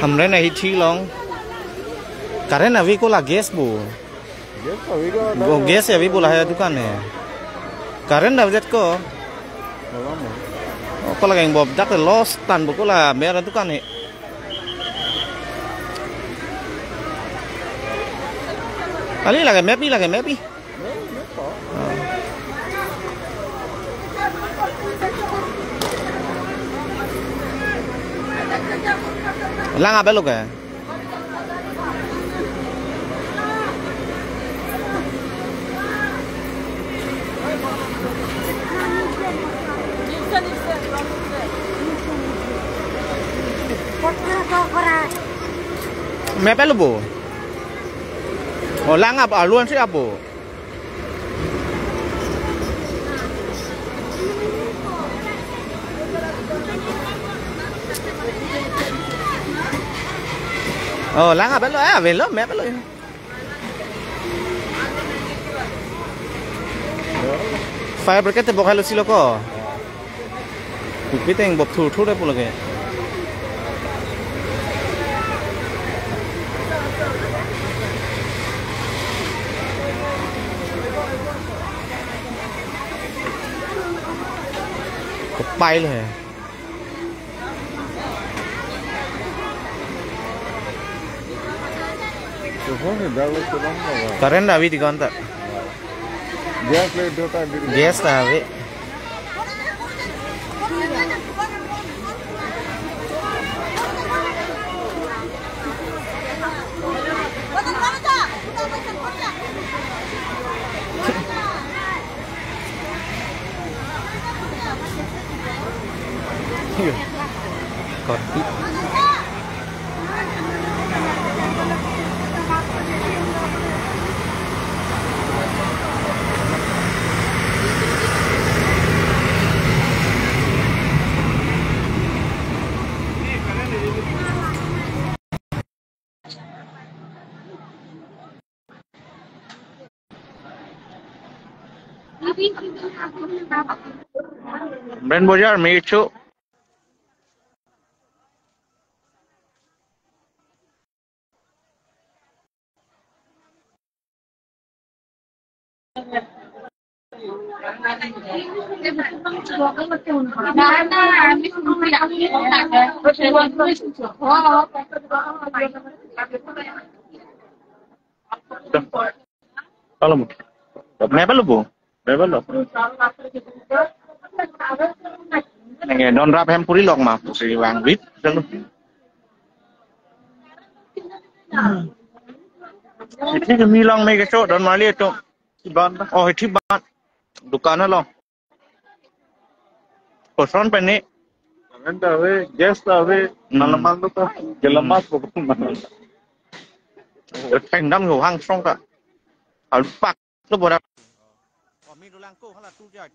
Hamre na hithi long. Karen avi ko la gas bu. Go gas avi bola hai dukan hai. Karen na jet ko. Ko la bob dak lost tan bu ko la mera dukan hai. Ali lagi map ni. Lang apa lu ke? Map lu bu? Oh lang apa? Luan sih apa? Oh, lang apa lo? Velo, map lo. Fire brigade bok halo silo ko. Piteng bok thu deh pula ke. Bayเลย. Karen dah di kantor. Gas dah avi. Kopi. Brand Bazaar में इच्छो kalau mebel bu mebel lo nghe non rap em puri lok mà puri vàng vít chân itu cái mi long mấy cái chỗ don mali itu oh itu ban dukaan lo person pe ni anda we guest ave malaman lo ta gelamas bukan thành năm ngủ hang xong cả ở pak lo bodak oh mi dulang ko hala tu jai